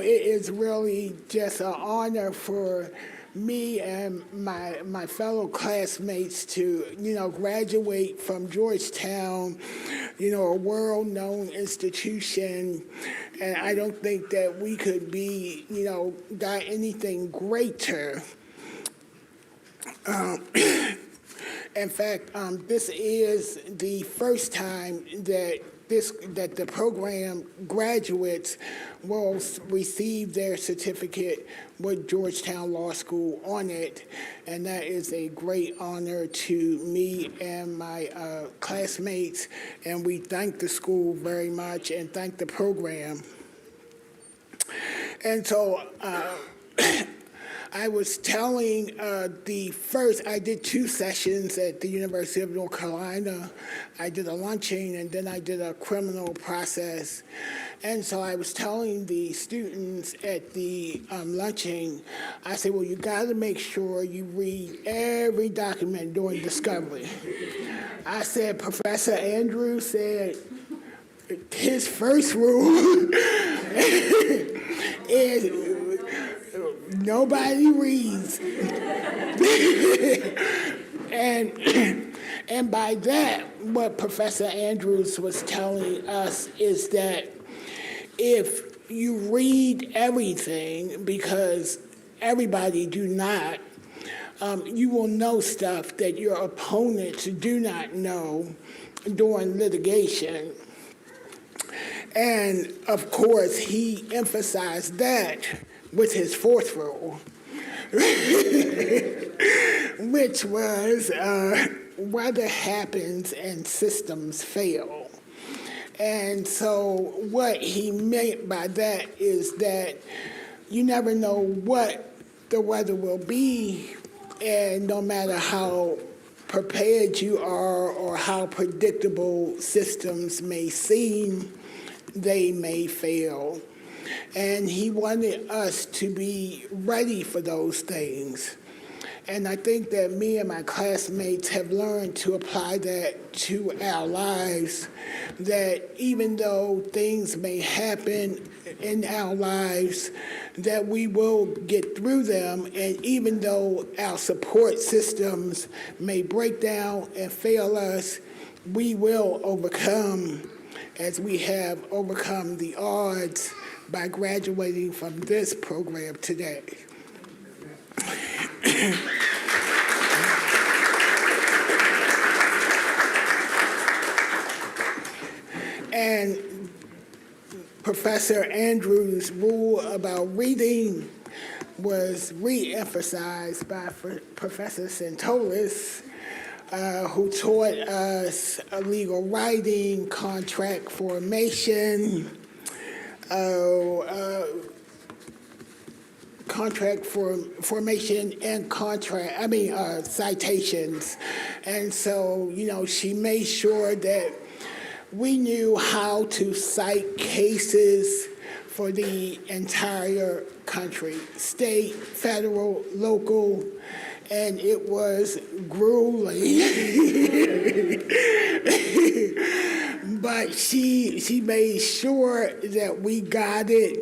it is really just an honor for me and my fellow classmates to, graduate from Georgetown, a world-known institution. And I don't think that we could be, got anything greater. In fact, this is the first time that the program graduates will receive their certificate with Georgetown Law School on it, and that is a great honor to me and my classmates, and we thank the school very much and thank the program. And so I was telling I did 2 sessions at the University of North Carolina. I did a luncheon and then I did a criminal process. And so I was telling the students at the luncheon, I said, well, you got to make sure you read every document during discovery. I said, Professor Andrews said, his first rule is nobody reads. And by that, what Professor Andrews was telling us is that if you read everything, because everybody do not, you will know stuff that your opponents do not know during litigation. And of course, he emphasized that with his fourth rule, which was weather happens and systems fail. And so what he meant by that is that you never know what the weather will be, and no matter how prepared you are or how predictable systems may seem, they may fail. And he wanted us to be ready for those things. And I think that me and my classmates have learned to apply that to our lives, that even though things may happen in our lives, that we will get through them, and even though our support systems may break down and fail us, we will overcome, as we have overcome the odds by graduating from this program today. And Professor Andrews' rule about reading was re-emphasized by Professor Santolis, who taught us legal writing, contract formation, formation and citations. And so, she made sure that we knew how to cite cases for the entire country, state, federal, local, and it was grueling. But she made sure that we got it,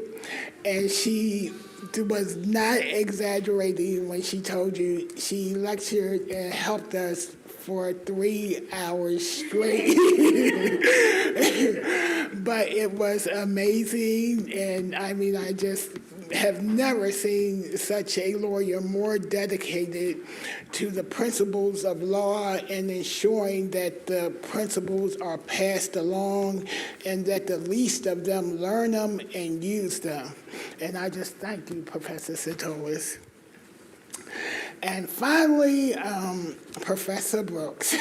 and she was not exaggerating when she told you she lectured and helped us for 3 hours straight. But it was amazing, and I just have never seen such a lawyer more dedicated to the principles of law and ensuring that the principles are passed along and that the least of them learn them and use them. And I just thank you, Professor Santolis. And finally, Professor Brooks.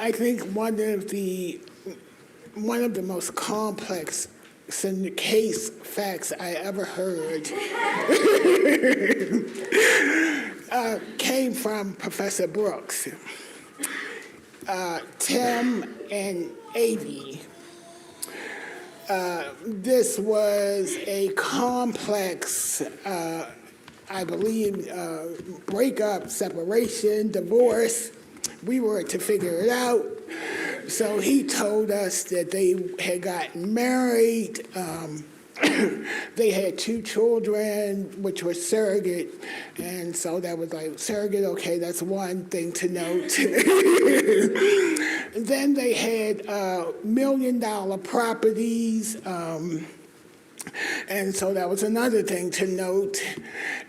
I think one of the most complex case facts I ever heard came from Professor Brooks. Tim and Avie. This was a complex, I believe, breakup, separation, divorce. We were to figure it out. So he told us that they had gotten married. They had 2 children, which were surrogate. And so that was like, surrogate, okay, that's one thing to note. Then they had $1 million properties. And so that was another thing to note.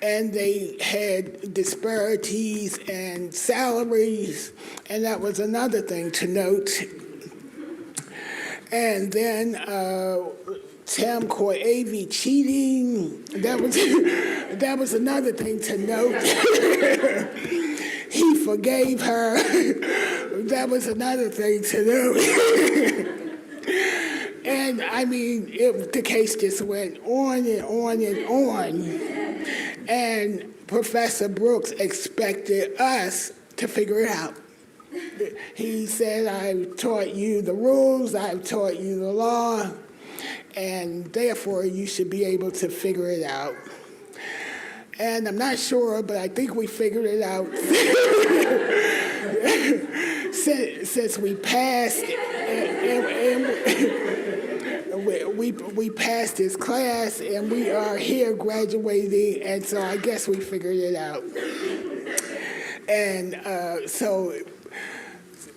And they had disparities and salaries, and that was another thing to note. And then Tim caught Avie cheating. That was another thing to note. He forgave her. That was another thing to note. And the case just went on and on and on. And Professor Brooks expected us to figure it out. He said, I've taught you the rules, I've taught you the law, and therefore you should be able to figure it out. And I'm not sure, but I think we figured it out. since we passed, we passed this class, and we are here graduating, and so I guess we figured it out. And so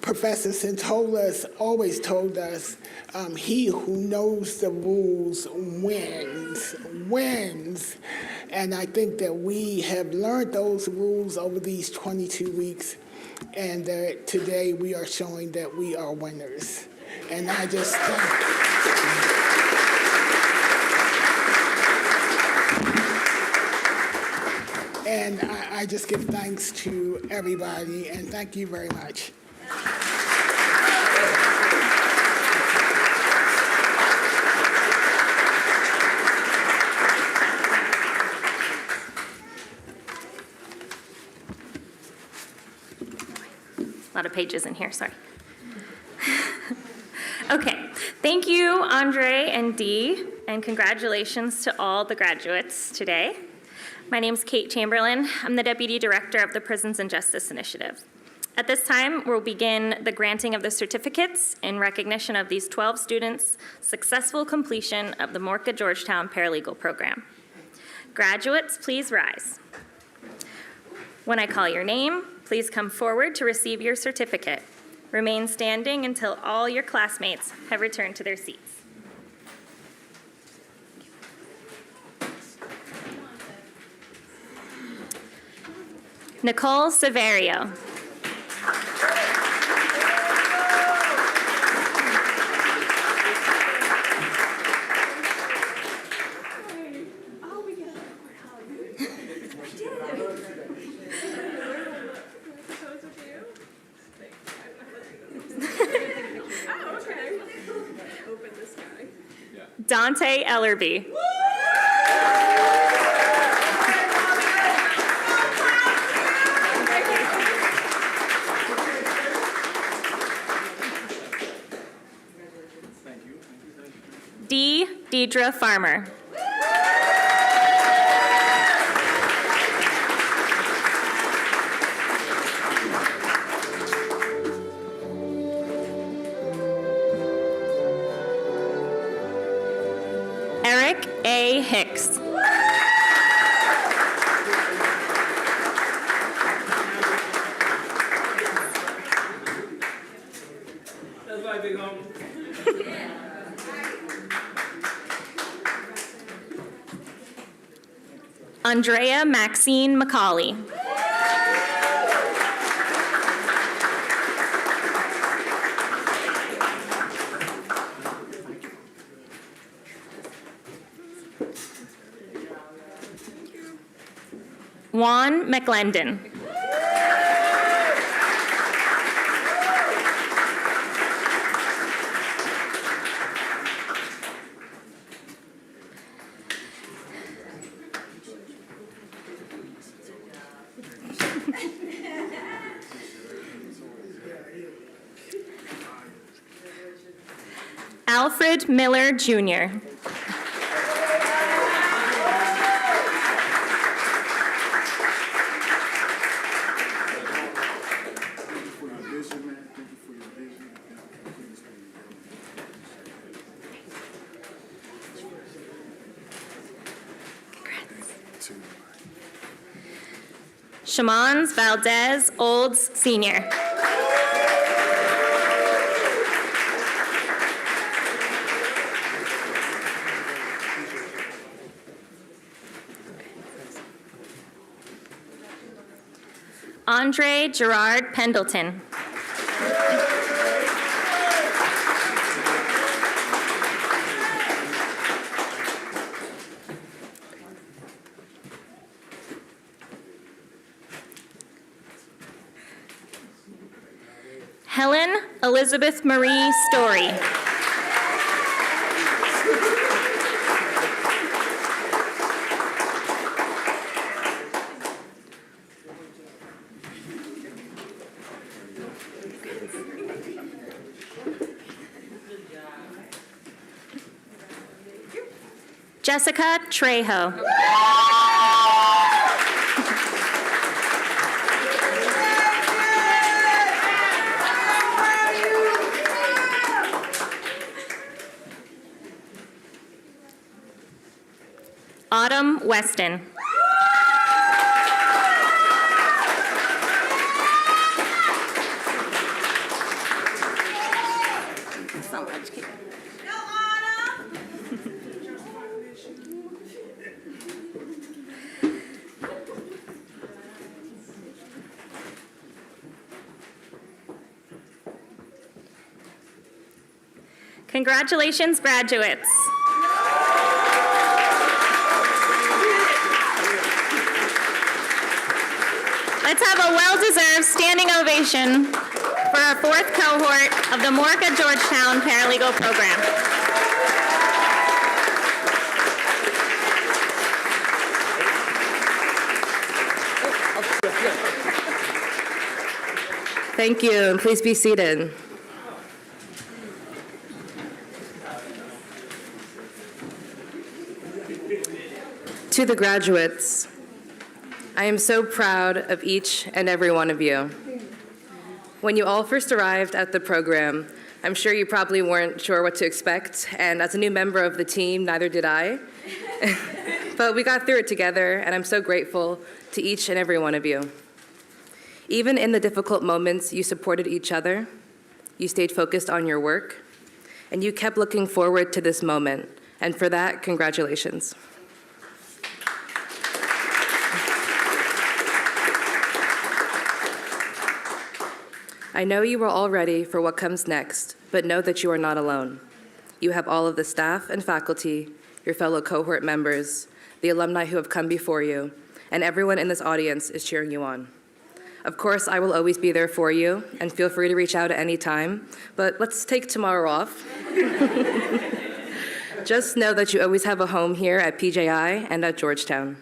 Professor Centolas always told us, he who knows the rules wins. And I think that we have learned those rules over these 22 weeks, and that today we are showing that we are winners. And I just and I just give thanks to everybody, and thank you very much. A lot of pages in here, sorry. Okay, thank you, Andre and Dee, and congratulations to all the graduates today. My name's Kate Chamberlain. I'm the Deputy Director of the Prisons and Justice Initiative. At this time, we'll begin the granting of the certificates in recognition of these 12 students' successful completion of the MORCA-Georgetown Paralegal Program. Graduates, please rise. When I call your name, please come forward to receive your certificate. Remain standing until all your classmates have returned to their seats. Nicole Severio. Dante Ellerby. Deidre Farmer. Eric A. Hicks. That's my big home. Andrea Maxine McCauley. Juan McLendon. Alfred Miller, Jr. Shamans Valdez Olds, Sr. Andre Gerard Pendleton. Helen Elizabeth Marie Story. Jessica Trejo. Autumn Weston. So much, Kate. Congratulations, graduates. Let's have a well-deserved standing ovation for our fourth cohort of the MORCA-Georgetown Paralegal Program. Thank you, and please be seated. To the graduates, I am so proud of each and every one of you. When you all first arrived at the program, I'm sure you probably weren't sure what to expect, and as a new member of the team, neither did I. But we got through it together, and I'm so grateful to each and every one of you. Even in the difficult moments, you supported each other, you stayed focused on your work, and you kept looking forward to this moment, and for that, congratulations. I know you are all ready for what comes next, but know that you are not alone. You have all of the staff and faculty, your fellow cohort members, the alumni who have come before you, and everyone in this audience is cheering you on. Of course, I will always be there for you, and feel free to reach out at any time, but let's take tomorrow off. Just know that you always have a home here at PJI and at Georgetown.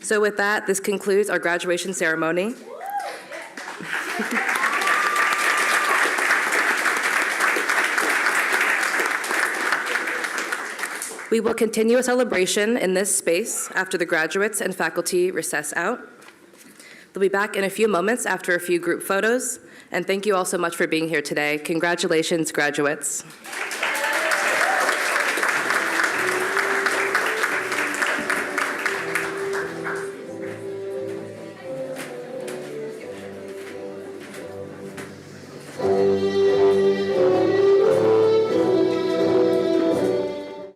So with that, this concludes our graduation ceremony. We will continue a celebration in this space after the graduates and faculty recess out. They'll be back in a few moments after a few group photos, and thank you all so much for being here today. Congratulations, graduates.